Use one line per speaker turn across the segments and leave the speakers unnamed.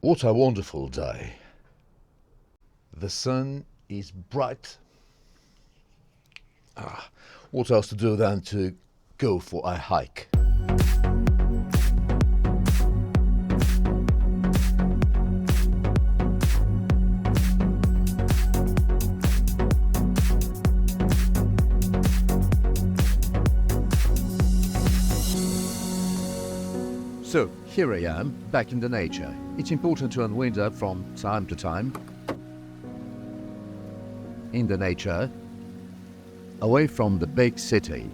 What a wonderful day. The sun is bright. What else to do than to go for a hike? So, here I am, back in the nature. It's important to unwind up from time to time in the nature, away from the big city.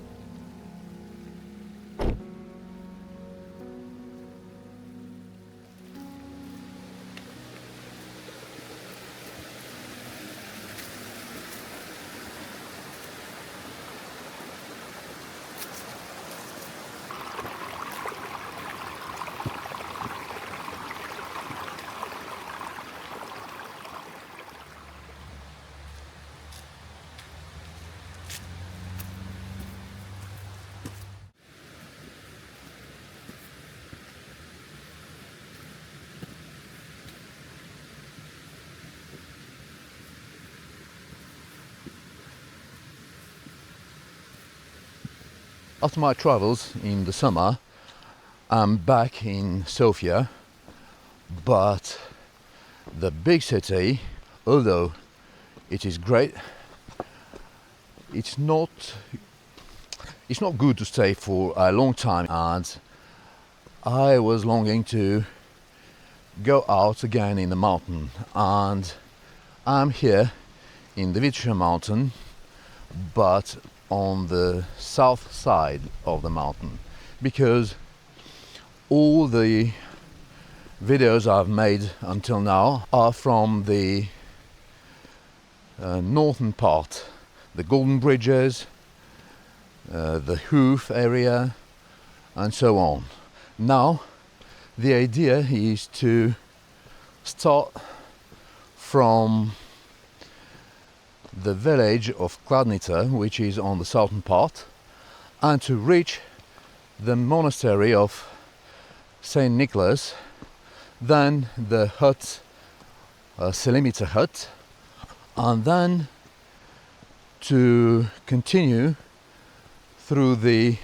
After my travels in the summer, I'm back in Sofia, but the big city, although it is great, it's not good to stay for a long time, and I was longing to go out again in the mountain, and I'm here in the Vitosha mountain, but on the south side of the mountain, because all the videos I've made until now are from the northern part, the Golden Bridges, the Hoof area, and so on. Now the idea is to start from the village of Kladnica, which is on the southern part, and to reach the monastery of Saint Nicholas, then the hut, Selimitsa hut, and then to continue through the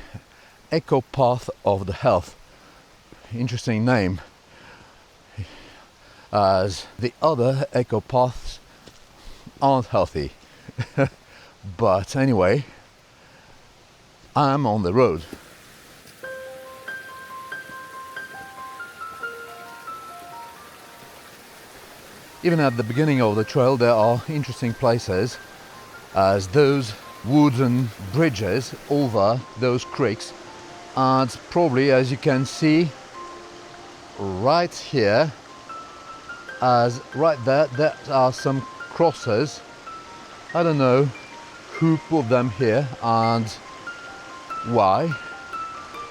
eco path of the health. Interesting name, as the other eco paths aren't healthy. But anyway, I'm on the road. Even at the beginning of the trail there are interesting places, as those wooden bridges over those creeks, and probably, as you can see right here, as right there are some crosses. I don't know who put them here and why,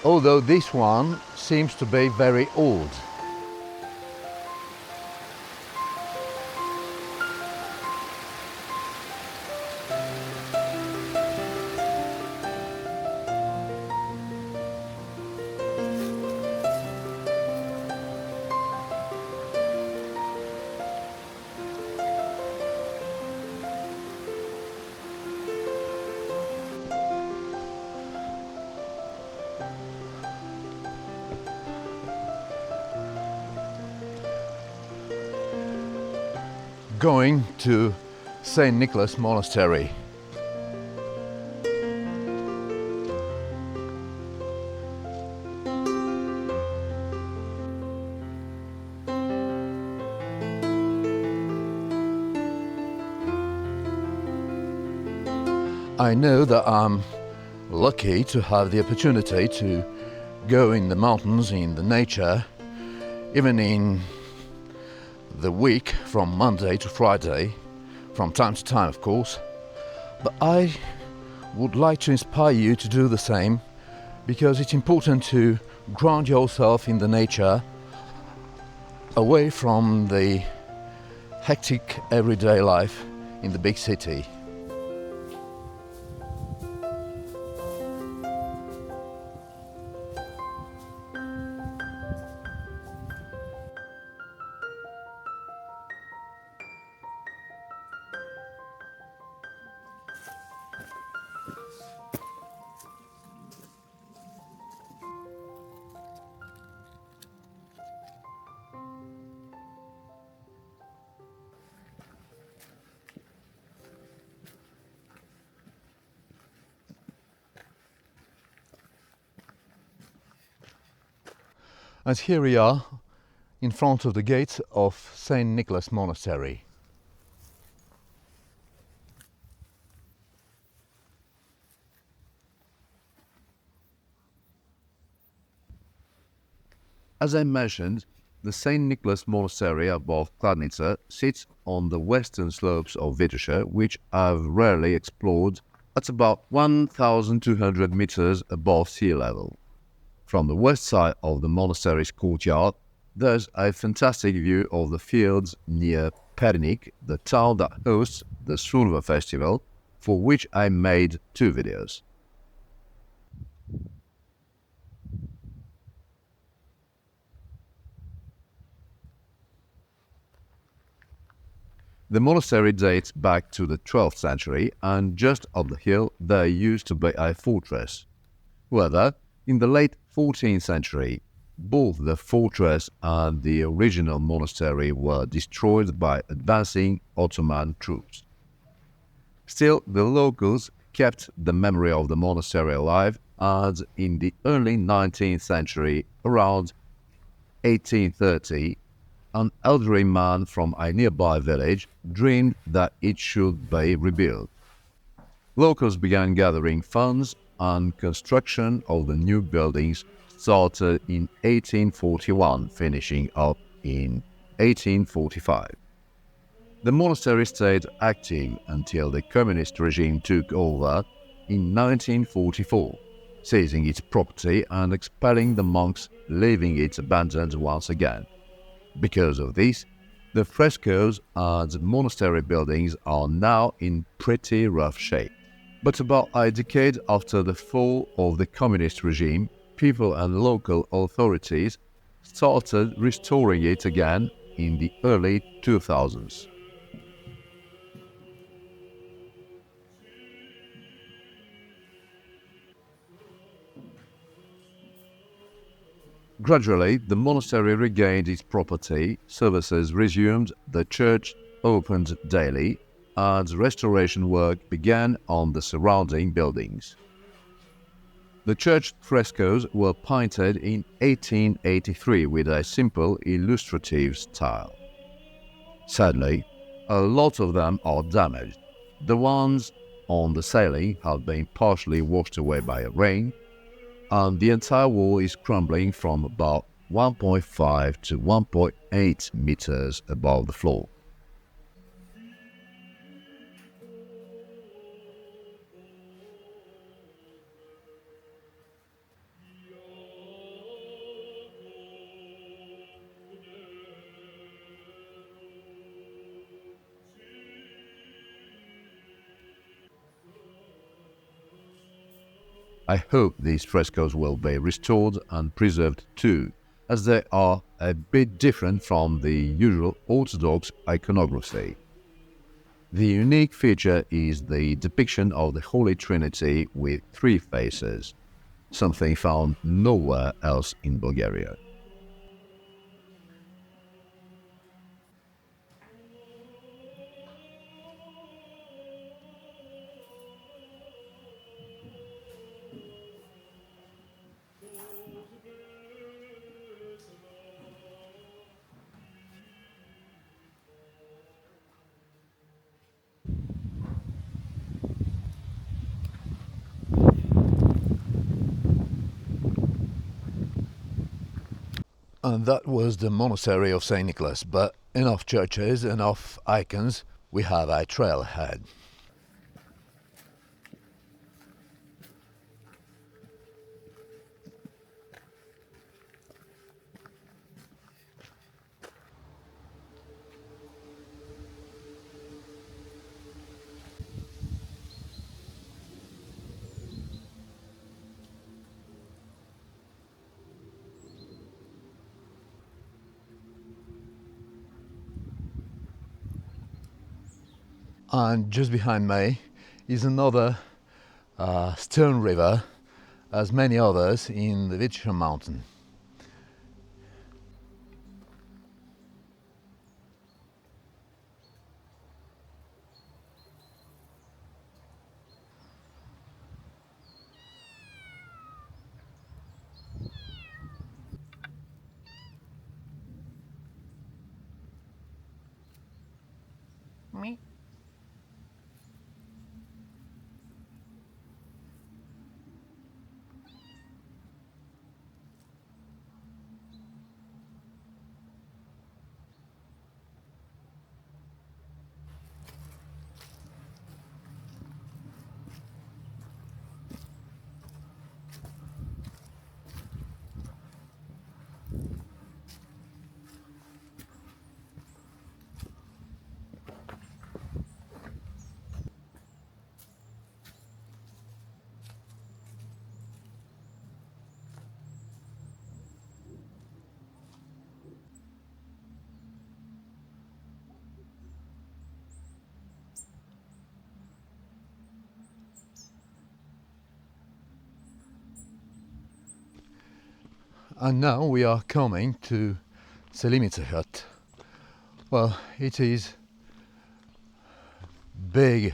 although this one seems to be very old. Going to Saint Nicholas Monastery. I know that I'm lucky to have the opportunity to go in the mountains, in the nature, even in the week from Monday to Friday, from time to time of course, but I would like to inspire you to do the same, because it's important to ground yourself in the nature, away from the hectic everyday life in the big city. And here we are in front of the gates of St. Nicholas Monastery. As I mentioned, the St. Nicholas Monastery above Kladnica sits on the western slopes of Vitosha, which I've rarely explored, at about 1,200 meters above sea level. From the west side of the monastery's courtyard, there's a fantastic view of the fields near Pernik, the town that hosts the Sulva festival, for which I made 2 videos. The monastery dates back to the 12th century, and just up the hill there used to be a fortress. However, in the late 14th century, both the fortress and the original monastery were destroyed by advancing Ottoman troops. Still, the locals kept the memory of the monastery alive, and in the early 19th century, around 1830, an elderly man from a nearby village dreamed that it should be rebuilt. Locals began gathering funds, and construction of the new buildings started in 1841, finishing up in 1845. The monastery stayed active until the communist regime took over in 1944, seizing its property and expelling the monks, leaving it abandoned once again. Because of this, the frescoes and monastery buildings are now in pretty rough shape. But about a decade after the fall of the communist regime, people and local authorities started restoring it again in the early 2000s. Gradually, the monastery regained its property, services resumed, the church opened daily, and restoration work began on the surrounding buildings. The church frescoes were painted in 1883 with a simple, illustrative style. Sadly, a lot of them are damaged. The ones on the ceiling have been partially washed away by rain, and the entire wall is crumbling from about 1.5 to 1.8 meters above the floor. I hope these frescoes will be restored and preserved too, as they are a bit different from the usual Orthodox iconography. The unique feature is the depiction of the Holy Trinity with 3 faces, something found nowhere else in Bulgaria. And that was the monastery of St. Nicholas, but enough churches, enough icons, we have a trail ahead. And just behind me is another stone river, as many others in the Vitosha mountain. Me. And now we are coming to Selimitsa hut. Well, it is big,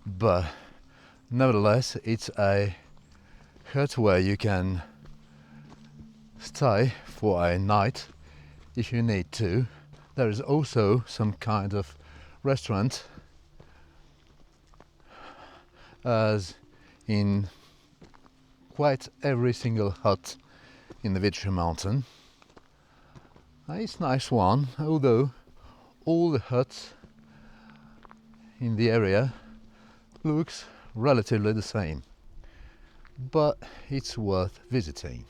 but nevertheless it's a hut where you can stay for a night if you need to. There is also some kind of restaurant, as in quite every single hut in the Vitosha mountain. It's a nice one, although all the huts in the area looks relatively the same, but it's worth visiting.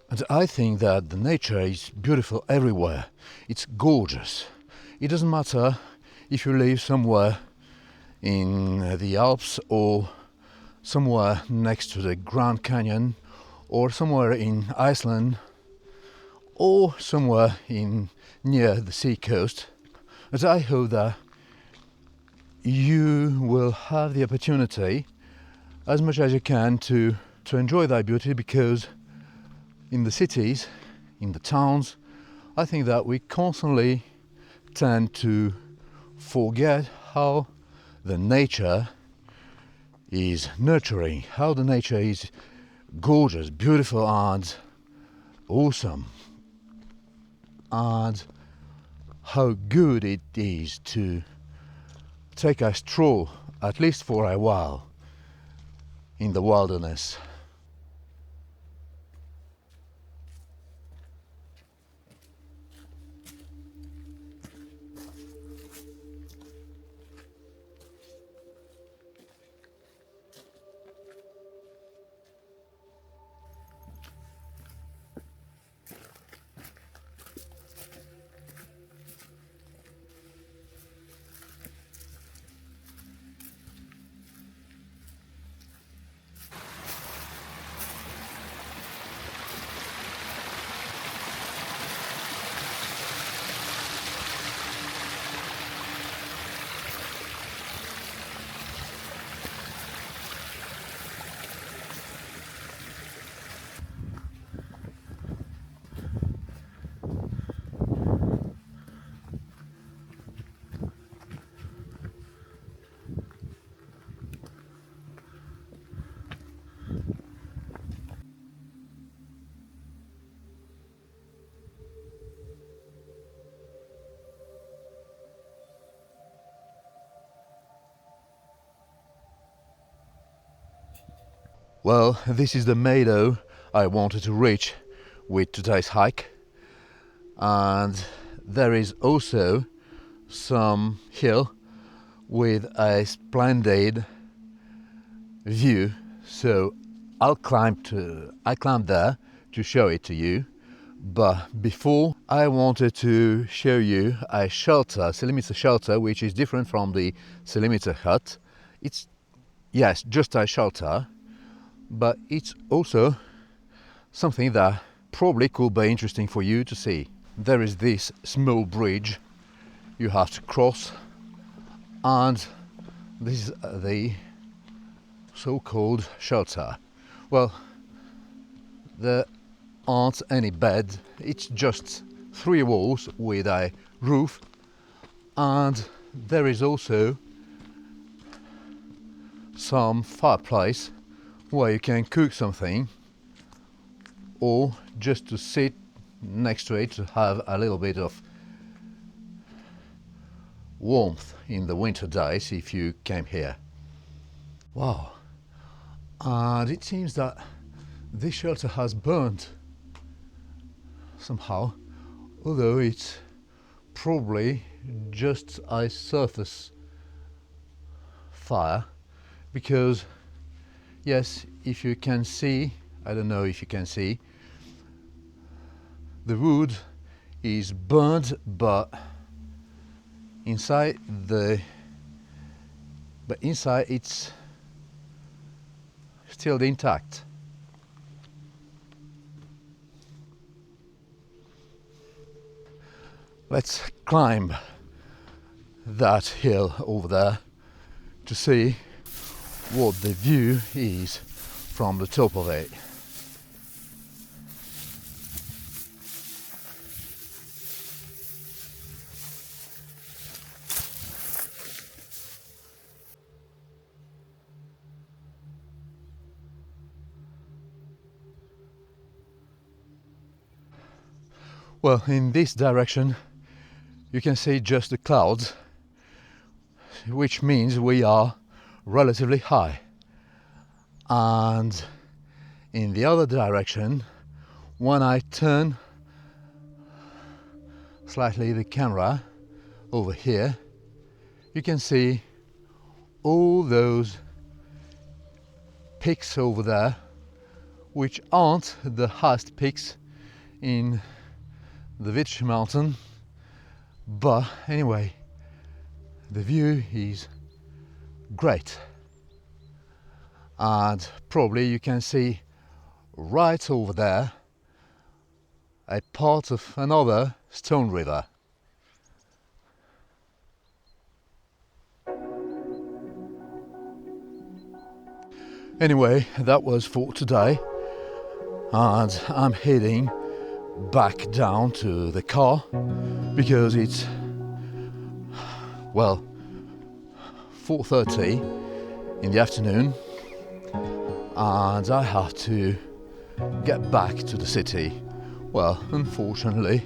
And I think that the nature is beautiful everywhere. It's gorgeous. It doesn't matter if you live somewhere in the Alps or somewhere next to the Grand Canyon or somewhere in Iceland or somewhere in near the sea coast. And I hope that you will have the opportunity as much as you can to enjoy that beauty, because in the cities, in the towns, I think that we constantly tend to forget how the nature is nurturing, how the nature is gorgeous, beautiful and awesome, and how good it is to take a stroll, at least for a while, in the wilderness. Well, this is the meadow I wanted to reach with today's hike, and there is also some hill with a splendid view, so I climbed there to show it to you. But before, I wanted to show you a shelter, Selimitsa shelter, which is different from the Selimitsa hut. It's, yes, just a shelter, but it's also something that probably could be interesting for you to see. There is this small bridge you have to cross, and this is the so-called shelter. Well, there aren't any bed, it's just 3 walls with a roof, and there is also some fireplace where you can cook something, or just to sit next to it to have a little bit of warmth in the winter days if you came here. Wow, and it seems that this shelter has burnt somehow, although it's probably just a surface fire, because yes, if you can see, I don't know if you can see, the wood is burnt, but inside it's still intact. Let's climb that hill over there to see what the view is from the top of it. Well, in this direction you can see just the clouds, which means we are relatively high. And in the other direction, when I turn slightly the camera over here, you can see all those peaks over there, which aren't the highest peaks in the Vitosha mountain, but anyway, the view is great, and probably you can see right over there a part of another stone river. Anyway, that was for today, and I'm heading back down to the car because it's, well, 4:30 in the afternoon, and I have to get back to the city. Well, unfortunately.